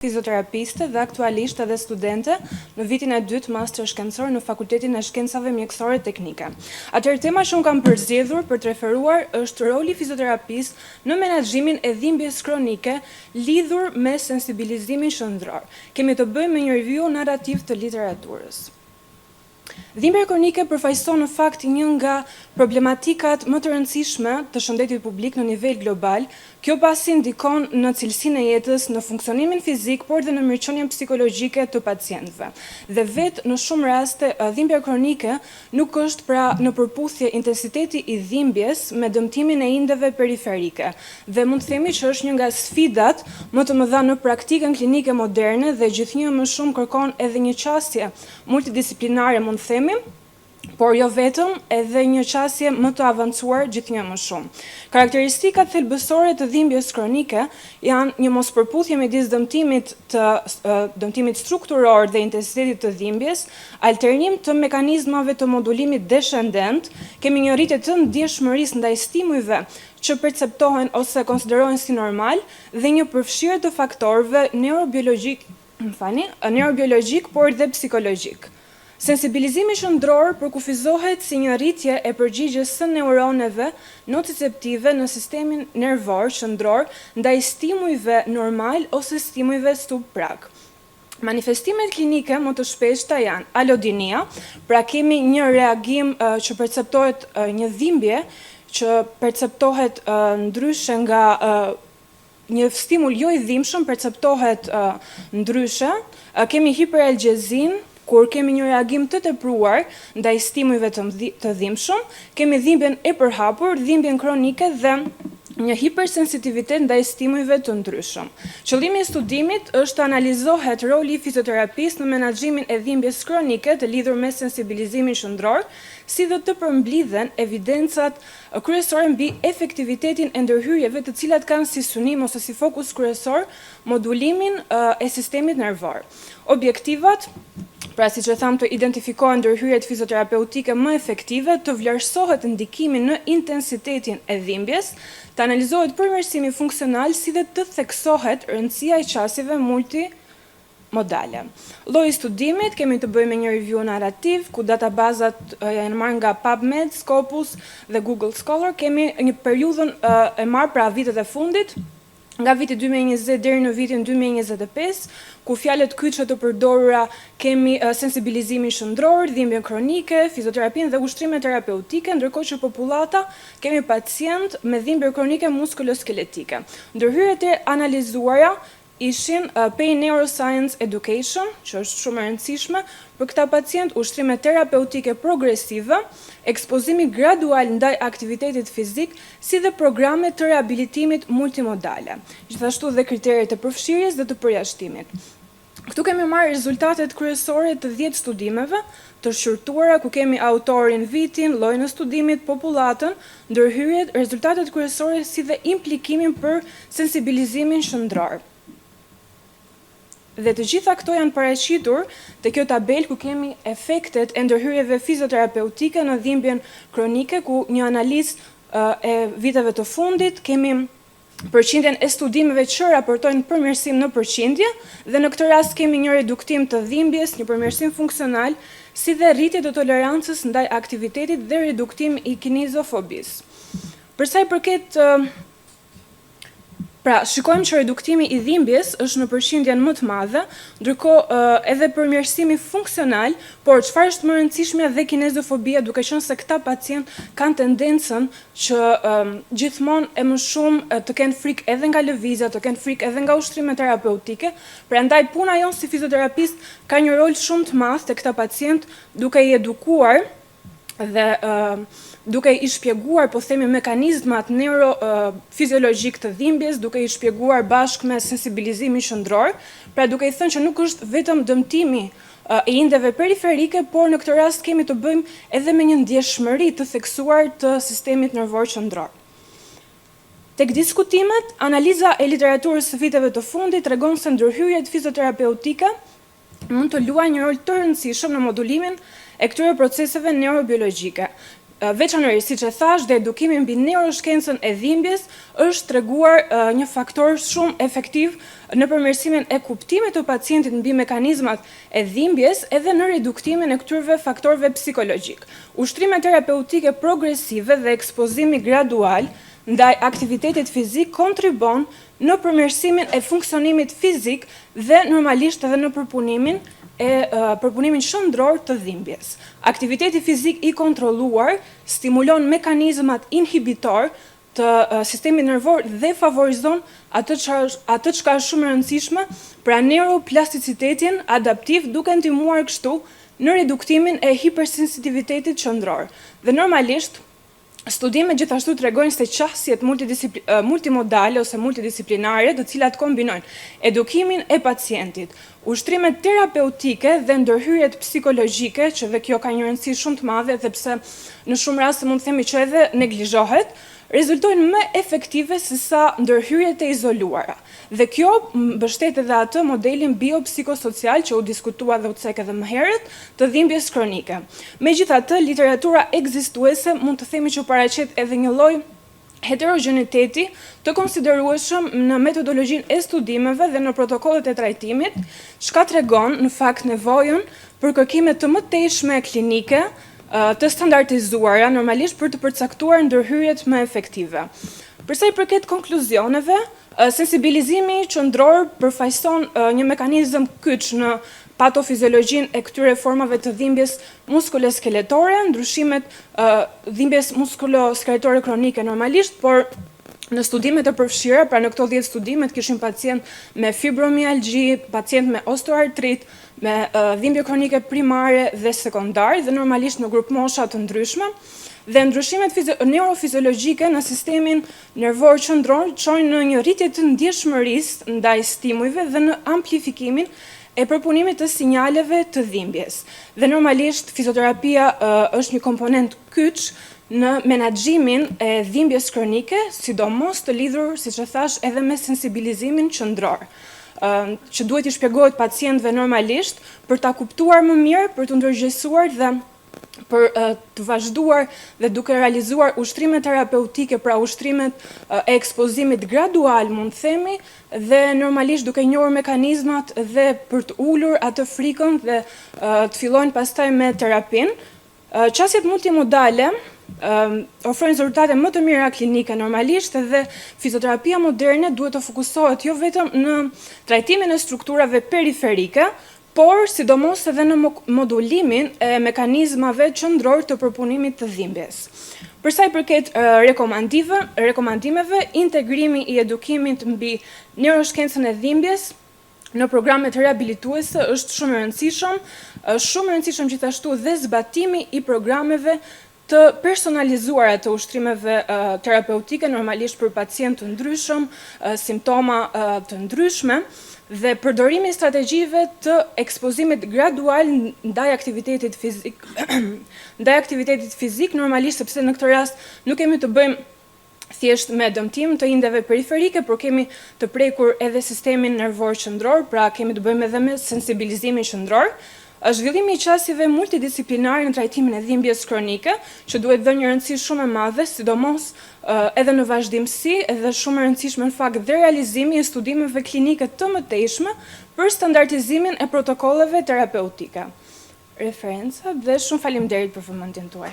Fizioterapiste dhe aktualisht edhe studente në vitin e dytë master shkencor në Fakultetin e Shkencave Mjekësore Teknike. Atëherë tema që unë kam përzgjedhur për të referuar është roli fizioterapist në menaxhimin e dhimbjes kronike lidhur me sensibilizimin shëndror. Kemi të bëjmë me një review narrativ të literaturës. Dhimbja kronike përfaqëson në fakt një nga problematikat më të rëndësishme të shëndetit publik në nivel global. Kjo pasi ndikon në cilësinë e jetës, në funksionimin fizik, por dhe në mirëqenien psikologjike të pacientëve. Dhe vetë në shumë raste dhimbja kronike nuk është pra në përputhje intensiteti i dhimbjes me dëmtimin e indeve periferike. Dhe mund të themi që është një nga sfidat më të mëdha në praktikën klinike moderne dhe gjithnjë më shumë kërkon edhe një qasje multidisiplinare, mund të themi, por jo vetëm, edhe një qasje më të avancuar gjithnjë më shumë. Karakteristikat thelbësore të dhimbjes kronike janë një mospërputhje midis dëmtimit strukturor dhe intensitetit të dhimbjes, alternim të mekanizmave të modulimit descendent, kemi një rritje të ndjeshmërisë ndaj stimujve që perceptohen ose konsiderohen si normal dhe një përfshirje të faktorëve neurobiologjik, por dhe psikologjik. Sensibilizimi shëndror përkufizohet si një rritje e përgjigjes së neuroneve nociceptive në sistemin nervor shëndror ndaj stimujve normal ose stimujve subprak. Manifestimet klinike më të shpeshta janë alodinia, pra kemi një reagim që perceptohet një dhimbje që perceptohet ndryshe nga një stimul jo i dhimbshëm perceptohet ndryshe, kemi hiperalgjezin, kur kemi një reagim të tepruar ndaj stimujve të dhimbshëm, kemi dhimbjen e përhapur, dhimbjen kronike dhe një hipersensitivitet ndaj stimujve të ndryshëm. Qëllimi i studimit është të analizohet roli i fizioterapist në menaxhimin e dhimbjes kronike të lidhur me sensibilizimin shëndror, si dhe të përmblidhen evidencat kryesore mbi efektivitetin e ndërhyrjeve të cilat kanë si synim ose si fokus kryesor modulimin e sistemit nervor. Objektivat, pra si që thamë, të identifikohen ndërhyrjet fizioterapeutike më efektive, të vlerësohet ndikimin në intensitetin e dhimbjes, të analizohet përmirësimi funksional, si dhe të theksohet rëndësia e qasjeve multimodale. Lloji i studimit, kemi të bëjmë një review narrativ, ku databazat janë marrë nga PubMed, Scopus dhe Google Scholar. Kemi një periudhën e marrë pra vitet e fundit, nga viti 2020 deri në vitin 2025, ku fjalët kyçe të përdorura kemi sensibilizimin shëndror, dhimbjen kronike, fizioterapinë dhe ushtrimet terapeutike, ndërkohë që popullata kemi pacient me dhimbje kronike muskuloskeletike. Ndërhyrjet e analizuara ishin Pain Neuroscience Education, që është shumë e rëndësishme për këta pacient, ushtrime terapeutike progresive, ekspozimi gradual ndaj aktivitetit fizik, si dhe programe të rehabilitimit multimodale, gjithashtu dhe kriteret e përfshirjes dhe të përjashtimit. Këtu kemi marrë rezultatet kryesore të 10 studimeve të shqyrtuara, ku kemi autorin, vitin, llojin e studimit, popullatën, ndërhyrjet, rezultatet kryesore si dhe implikimin për sensibilizimin shëndror. Dhe të gjitha këto janë paraqitur te kjo tabel ku kemi efektet e ndërhyrjeve fizioterapeutike në dhimbjen kronike, ku një analizë e viteve të fundit kemi përqindjen e studimeve që raportojnë përmirësim në përqindje, dhe në këtë rast kemi një reduktim të dhimbjes, një përmirësim funksional, si dhe rritje të tolerancës ndaj aktivitetit dhe reduktim i kinezofobisë. Për sa i përket Pra, shikojmë që reduktimi i dhimbjes është në përqindjen më të madhe, ndërkohë edhe përmirësimi funksional, por çfarë është më rëndësishme dhe kinezofobia, duke qenë se këta pacient kanë tendencën që gjithmonë e më shumë të kenë frikë edhe nga lëvizja, të kenë frikë edhe nga ushtrimet terapeutike. Prandaj puna jonë si fizioterapist ka një rol shumë të madh te këta pacient, duke i edukuar dhe duke i shpjeguar, po themi, mekanizmat neurofiziologjik të dhimbjes, duke i shpjeguar bashkë me sensibilizimin shëndror, pra duke i thënë që nuk është vetëm dëmtimi e indeve periferike, por në këtë rast kemi të bëjmë edhe me një ndjeshmëri të theksuar të sistemit nervor qendror. Tek diskutimet, analiza e literaturës së viteve të fundit tregon se ndërhyrjet fizioterapeutike mund të luajnë një rol të rëndësishëm në modulimin e këtyre proceseve neurobiologjike. Veçanërisht, siç e thash, dhe edukimi mbi neuroshkencën e dhimbjes është treguar një faktor shumë efektiv në përmirësimin e kuptimit të pacientit mbi mekanizmat e dhimbjes edhe në reduktimin e këtyre faktorëve psikologjik. Ushtrimet terapeutike progresive dhe ekspozimi gradual ndaj aktivitetit fizik kontribon në përmirësimin e funksionimit fizik dhe normalisht edhe në përpunimin shëndror të dhimbjes. Aktiviteti fizik i kontrolluar stimulon mekanizmat inhibitor të sistemit nervor dhe favorizon atë çka është shumë e rëndësishme pra neuroplasticitetin adaptiv, duke ndihmuar kështu në reduktimin e hipersensitivitetit qendror. Dhe normalisht studimet gjithashtu tregojnë se qasjet multimodale ose multidisciplinare, të cilat kombinojnë edukimin e pacientit, ushtrimet terapeutike dhe ndërhyrjet psikologjike, që dhe kjo ka një rëndësi shumë të madhe, dhe pse në shumë raste mund të themi që edhe neglizhohet, rezultojnë më efektive se sa ndërhyrjet e izoluara. Dhe kjo mbështet edhe atë modelin biopsikosocial që u diskutua dhe u cek edhe më herët të dhimbjes kronike. Megjithatë, literatura ekzistuese mund të themi që paraqet edhe një lloj heterogeniteti të konsiderueshëm në metodologjinë e studimeve dhe në protokollet e trajtimit, çka tregon në fakt nevojën për kërkime të mëtejshme klinike të standardizuara normalisht për të përcaktuar ndërhyrjet më efektive. Përsa i përket konkluzioneve, sensibilizimi qendror përfaqëson një mekanizëm kyç në patofiziologjinë e këtyre formave të dhimbjes muskuloskeletor, ndryshimet dhimbjes muskuloskeletor kronike normalisht, por në studimet e përfshira, pra në këto 10 studimet kishim pacient me fibromialgji, pacient me osteoartrit, me dhimbje kronike primare dhe sekondare dhe normalisht në grup mosha të ndryshme. Dhe ndryshimet neurofiziologjike në sistemin nervor qendror çojnë në një rritje të ndjeshmërisë ndaj stimujve dhe në amplifikimin e përpunimit të sinjaleve të dhimbjes. Dhe normalisht fizioterapia është një komponent kyç në menaxhimin e dhimbjes kronike, sidomos të lidhur, siç e thash, edhe me sensibilizimin qendror, që duhet i shpjegohet pacientëve normalisht për ta kuptuar më mirë, për të ndërgjegjësuar dhe për të vazhduar dhe duke realizuar ushtrimet terapeutike, pra ushtrimet e ekspozimit gradual, mund të themi, dhe normalisht duke njohur mekanizmat dhe për të ulur atë frikën dhe të fillojnë pastaj me terapin. Qasjet multimodale ofrojnë rezultate më të mira klinike normalisht dhe fizioterapia moderne duhet të fokusohet jo vetëm në trajtimin e strukturave periferike, por sidomos edhe në modulimin e mekanizmave qendror të përpunimit të dhimbjes. Përsa i përket rekomandimeve, integrimi i edukimit mbi neuroshkencën e dhimbjes në programet rehabilituese është shumë e rëndësishëm gjithashtu dhe zbatimi i programeve të personalizuara të uштrimeve terapeutike, normalisht për pacientë të ndryshëm, simptoma të ndryshme, dhe përdorimi i strategjive të ekspozimit gradual ndaj aktivitetit fizik, normalisht sepse në këtë rast nuk kemi të bëjmë thjesht me dëmtim të indeve periferike, por kemi të prekur edhe sistemin nervor qendror, pra kemi të bëjmë edhe me sensibilizimin qendror. Zhvillimi i qasjeve multidisciplinare në trajtimin e dhimbjes kronike, që duhet dhënë një rëndësi shumë e madhe, sidomos edhe në vazhdimsi, edhe shumë e rëndësishme në fakt dhe realizimi i studimeve klinike të mëtejshme për standardizimin e protokolleve terapeutike. Referenca dhe shumë faleminderit për vëmendjen tuaj.